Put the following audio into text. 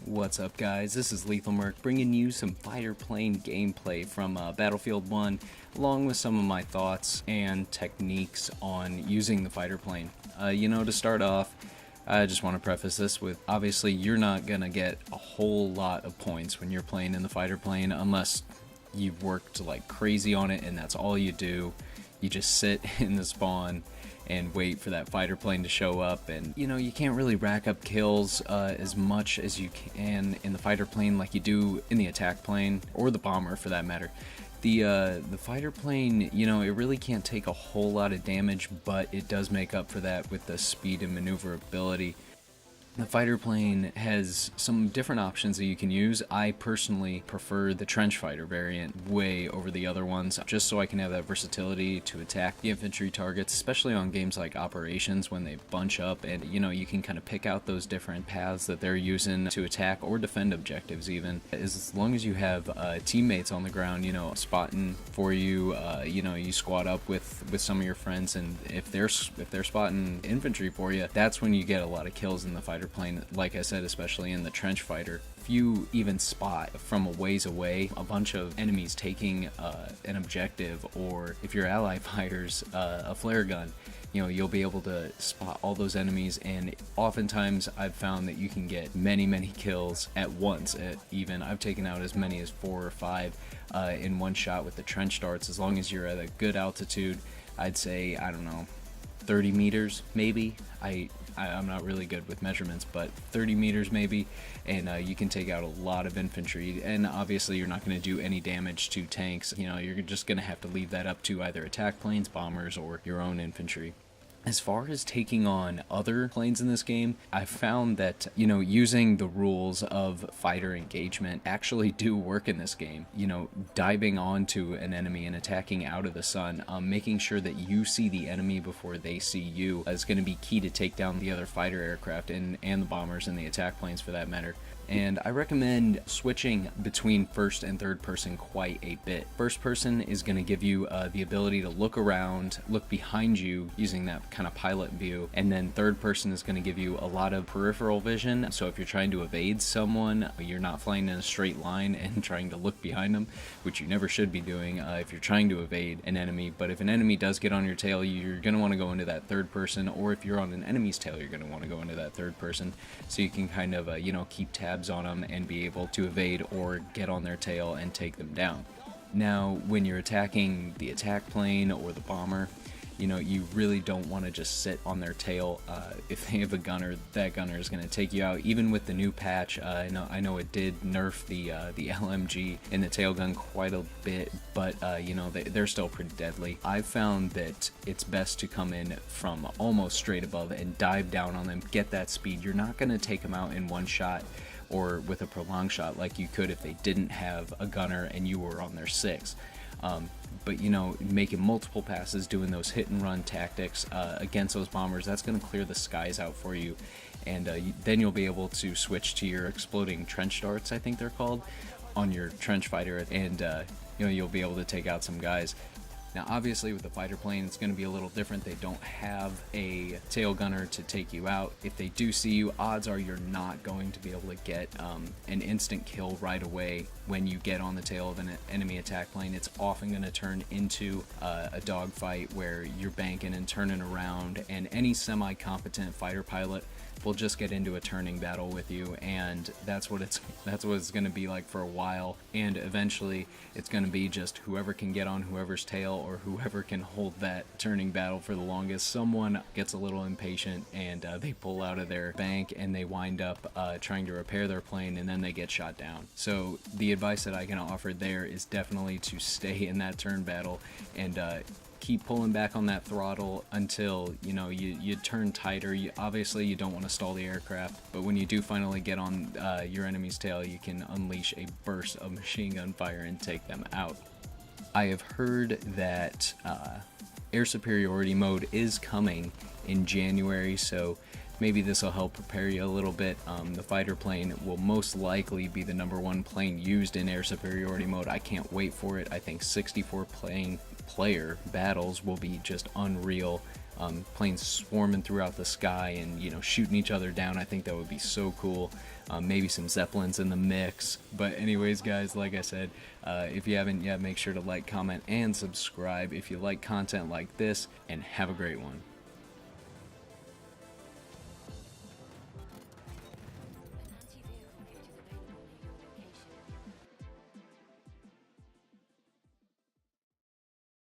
What's up, guys? This is Lethal Merc bringing you some fighter plane gameplay from Battlefield 1, along with some of my thoughts and techniques on using the fighter plane. To start off, I just want to preface this with, obviously, you're not going to get a whole lot of points when you're playing in the fighter plane unless you've worked like crazy on it and that's all you do. You just sit in the spawn and wait for that fighter plane to show up, and you can't really rack up kills as much as you can in the fighter plane like you do in the attack plane, or the bomber for that matter. The fighter plane, it really can't take a whole lot of damage, but it does make up for that with the speed and maneuverability. The fighter plane has some different options that you can use. I personally prefer the trench fighter variant way over the other ones, just so I can have that versatility to attack the infantry targets, especially on games like Operations when they bunch up, and you can kind of pick out those different paths that they're using to attack or defend objectives even. As long as you have teammates on the ground, spotting for you, you squad up with some of your friends, and if they're spotting infantry for you, that's when you get a lot of kills in the fighter plane. Like I said, especially in the trench fighter, if you even spot from a ways away a bunch of enemies taking an objective, or if your ally fires a flare gun, you'll be able to spot all those enemies, and oftentimes I've found that you can get many kills at once. Even I've taken out as many as 4 or 5 in one shot with the trench darts, as long as you're at a good altitude. I'd say, I don't know, 30 meters maybe. I'm not really good with measurements, but 30 meters maybe, and you can take out a lot of infantry. And obviously you're not going to do any damage to tanks. You're just going to have to leave that up to either attack planes, bombers, or your own infantry. As far as taking on other planes in this game, I found that, using the rules of fighter engagement actually do work in this game. Diving onto an enemy and attacking out of the sun, making sure that you see the enemy before they see you is going to be key to take down the other fighter aircraft and the bombers and the attack planes for that matter. And I recommend switching between first and third person quite a bit. First person is going to give you the ability to look around, look behind you using that kind of pilot view, and then third person is going to give you a lot of peripheral vision. So if you're trying to evade someone, you're not flying in a straight line and trying to look behind them, which you never should be doing if you're trying to evade an enemy. But if an enemy does get on your tail, you're going to want to go into that third person, or if you're on an enemy's tail, you're going to want to go into that third person, so you can kind of keep tabs on them and be able to evade or get on their tail and take them down. Now, when you're attacking the attack plane or the bomber, you really don't want to just sit on their tail. If they have a gunner, that gunner is going to take you out. Even with the new patch, I know it did nerf the LMG and the tail gun quite a bit, but they're still pretty deadly. I've found that it's best to come in from almost straight above and dive down on them, get that speed. You're not going to take them out in one shot or with a prolonged shot like you could if they didn't have a gunner and you were on their 6. But making multiple passes, doing those hit and run tactics against those bombers, that's going to clear the skies out for you, and then you'll be able to switch to your exploding trench darts, I think they're called, on your trench fighter, and you'll be able to take out some guys. Now, obviously, with the fighter plane, it's going to be a little different. They don't have a tail gunner to take you out. If they do see you, odds are you're not going to be able to get an instant kill right away when you get on the tail of an enemy attack plane. It's often going to turn into a dogfight where you're banking and turning around, and any semi-competent fighter pilot will just get into a turning battle with you, and that's what it's going to be like for a while. And eventually it's going to be just whoever can get on whoever's tail, or whoever can hold that turning battle for the longest. Someone gets a little impatient and they pull out of their bank and they wind up trying to repair their plane, and then they get shot down. So the advice that I can offer there is definitely to stay in that turn battle and keep pulling back on that throttle until you turn tighter. Obviously you don't want to stall the aircraft, but when you do finally get on your enemy's tail, you can unleash a burst of machine gun fire and take them out. I have heard that air superiority mode is coming in January, so maybe this will help prepare you a little bit. The fighter plane will most likely be the #1 plane used in air superiority mode. I can't wait for it. I think 64 player battles will be just unreal. planes swarming throughout the sky and, you know, shooting each other down. I think that would be so cool. Maybe some Zeppelins in the mix. But anyways, guys, like I said, if you haven't yet, make sure to like, comment, and subscribe if you like content like this, and have a great one.